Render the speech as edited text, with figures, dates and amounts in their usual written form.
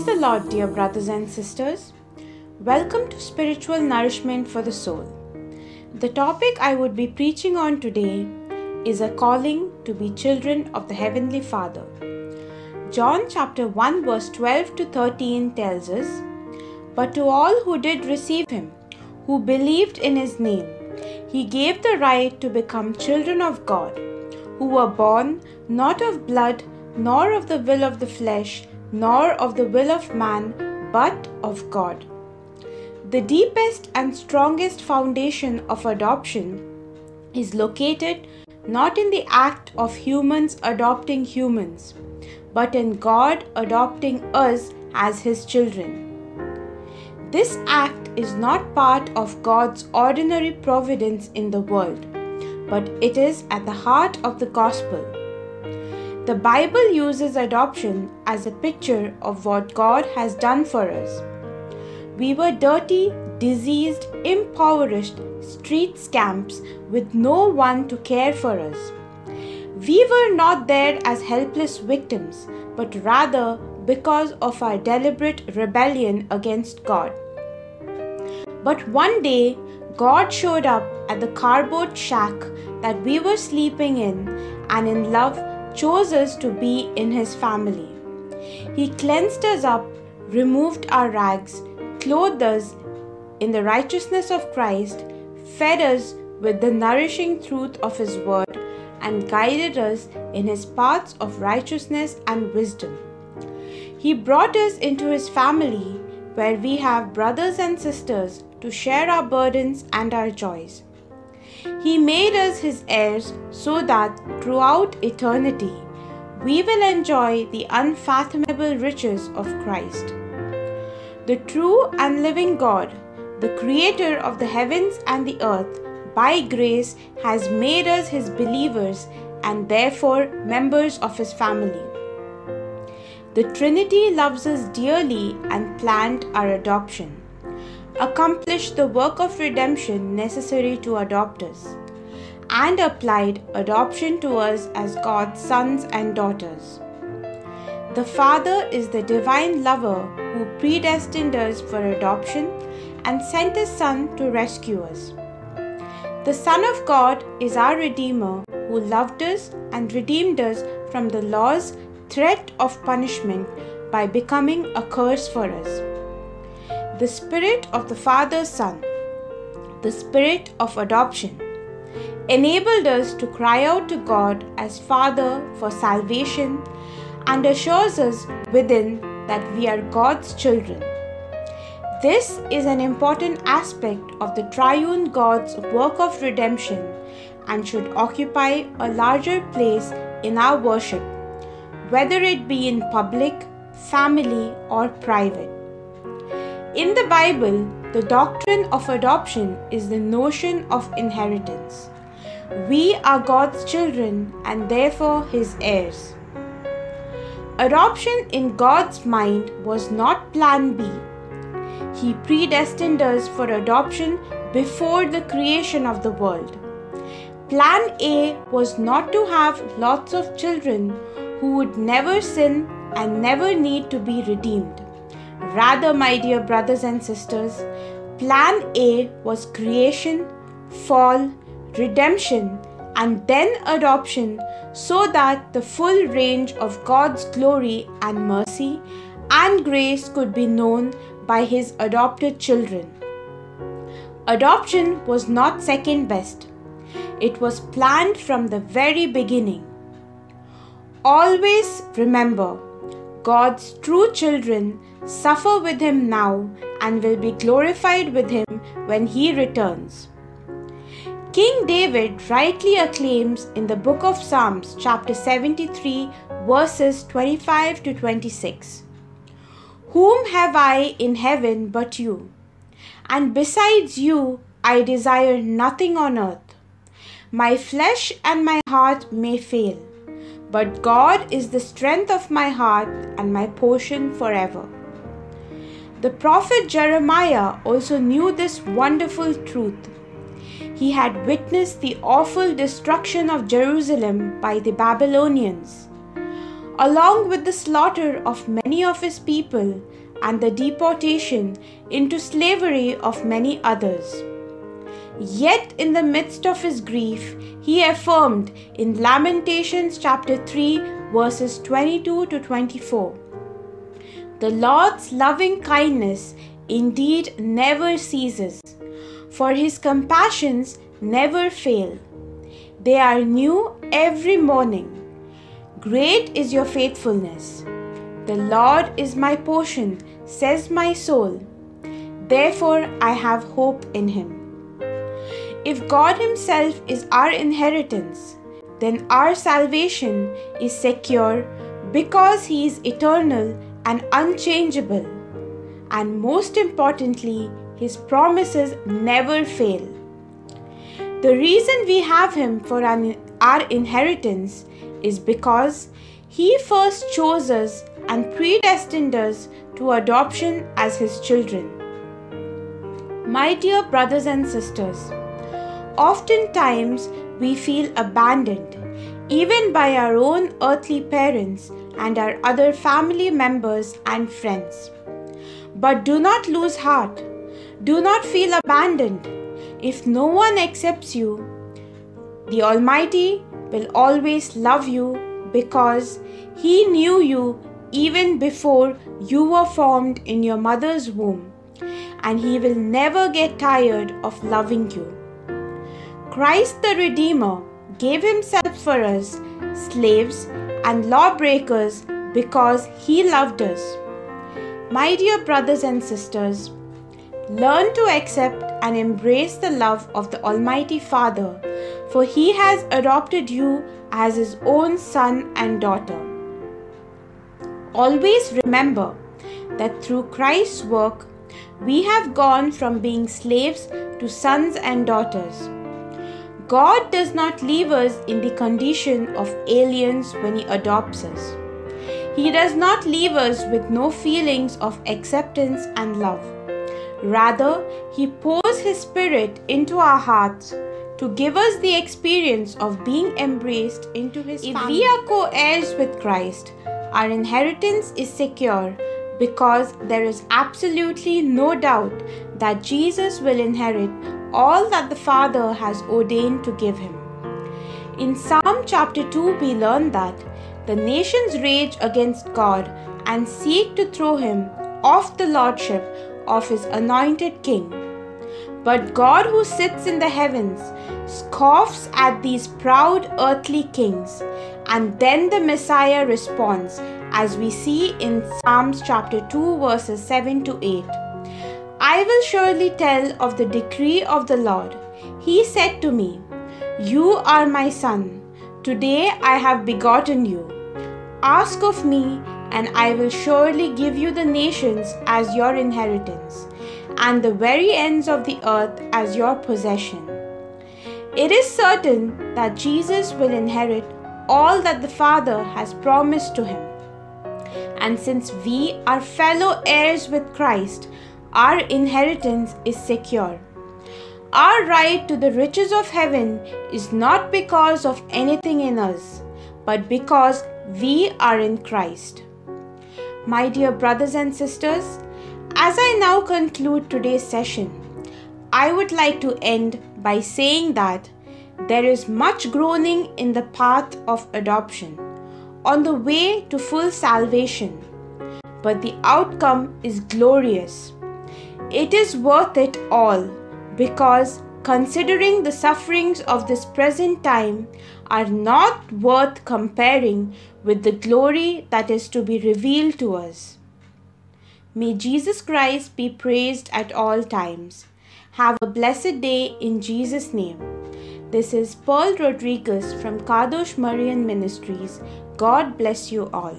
Praise the Lord, dear brothers and sisters. Welcome to Spiritual Nourishment for the Soul. The topic I would be preaching on today is a calling to be children of the Heavenly Father. John chapter 1 verse 12 to 13 tells us, "But to all who did receive him, who believed in his name, he gave the right to become children of God, who were born not of blood, nor of the will of the flesh, nor of the will of man, but of God." The deepest and strongest foundation of adoption is located not in the act of humans adopting humans, but in God adopting us as His children. This act is not part of God's ordinary providence in the world, but it is at the heart of the gospel. The Bible uses adoption as a picture of what God has done for us. We were dirty, diseased, impoverished street scamps with no one to care for us. We were not there as helpless victims, but rather because of our deliberate rebellion against God. But one day, God showed up at the cardboard shack that we were sleeping in, and in love chose us to be in His family. He cleansed us up, removed our rags, clothed us in the righteousness of Christ, fed us with the nourishing truth of His word, and guided us in His paths of righteousness and wisdom. He brought us into His family, where we have brothers and sisters to share our burdens and our joys. He made us His heirs so that throughout eternity we will enjoy the unfathomable riches of Christ. The true and living God, the Creator of the heavens and the earth, by grace has made us His believers and therefore members of His family. The Trinity loves us dearly and planned our adoption, accomplished the work of redemption necessary to adopt us, and applied adoption to us as God's sons and daughters. The Father is the divine lover who predestined us for adoption and sent His Son to rescue us. The Son of God is our Redeemer who loved us and redeemed us from the law's threat of punishment by becoming a curse for us. The Spirit of the Father's Son, the Spirit of adoption, enabled us to cry out to God as Father for salvation and assures us within that we are God's children. This is an important aspect of the triune God's work of redemption and should occupy a larger place in our worship, whether it be in public, family, or private. In the Bible, the doctrine of adoption is the notion of inheritance. We are God's children and therefore His heirs. Adoption in God's mind was not plan B. He predestined us for adoption before the creation of the world. Plan A was not to have lots of children who would never sin and never need to be redeemed. Rather, my dear brothers and sisters, Plan A was creation, fall, redemption, and then adoption, so that the full range of God's glory and mercy and grace could be known by His adopted children. Adoption was not second best. It was planned from the very beginning. Always remember, God's true children suffer with Him now and will be glorified with Him when He returns. King David rightly acclaims in the book of Psalms chapter 73 verses 25 to 26, "Whom have I in heaven but you? And besides you I desire nothing on earth. My flesh and my heart may fail, but God is the strength of my heart and my portion forever." The prophet Jeremiah also knew this wonderful truth. He had witnessed the awful destruction of Jerusalem by the Babylonians. Along with the slaughter of many of his people, and the deportation into slavery of many others. Yet in the midst of his grief, he affirmed in Lamentations chapter 3 verses 22 to 24, "The Lord's loving kindness indeed never ceases, for his compassions never fail. They are new every morning. Great is your faithfulness. The Lord is my portion, says my soul. Therefore I have hope in him." If God himself is our inheritance, then our salvation is secure because he is eternal and unchangeable. And most importantly, his promises never fail. The reason we have him for our inheritance is because he first chose us and predestined us to adoption as his children. My dear brothers and sisters, oftentimes we feel abandoned, even by our own earthly parents and our other family members and friends. But do not lose heart. Do not feel abandoned. If no one accepts you, the Almighty will always love you because he knew you even before you were formed in your mother's womb, and he will never get tired of loving you. Christ the Redeemer gave himself for us, slaves and lawbreakers, because he loved us. My dear brothers and sisters, learn to accept and embrace the love of the Almighty Father, for he has adopted you as his own son and daughter. Always remember that through Christ's work, we have gone from being slaves to sons and daughters. God does not leave us in the condition of aliens when he adopts us. He does not leave us with no feelings of acceptance and love. Rather, he pours his Spirit into our hearts to give us the experience of being embraced into his family. If we are co-heirs with Christ, our inheritance is secure because there is absolutely no doubt that Jesus will inherit all that the Father has ordained to give him. In Psalm chapter 2, we learn that the nations rage against God and seek to throw him off the lordship of his anointed king. But God, who sits in the heavens, scoffs at these proud earthly kings. And then the Messiah responds, as we see in Psalms chapter 2 verses 7 to 8. "I will surely tell of the decree of the Lord. He said to me, 'You are my son. Today I have begotten you. Ask of me, and I will surely give you the nations as your inheritance, and the very ends of the earth as your possession.'" It is certain that Jesus will inherit all that the Father has promised to him. And since we are fellow heirs with Christ, our inheritance is secure. Our right to the riches of heaven is not because of anything in us, but because we are in Christ. My dear brothers and sisters, as I now conclude today's session, I would like to end by saying that there is much groaning in the path of adoption, on the way to full salvation, but the outcome is glorious. It is worth it all, because considering the sufferings of this present time are not worth comparing with the glory that is to be revealed to us. May Jesus Christ be praised at all times. Have a blessed day in Jesus' name. This is Pearl Rodriguez from Kadosh Marian Ministries. God bless you all.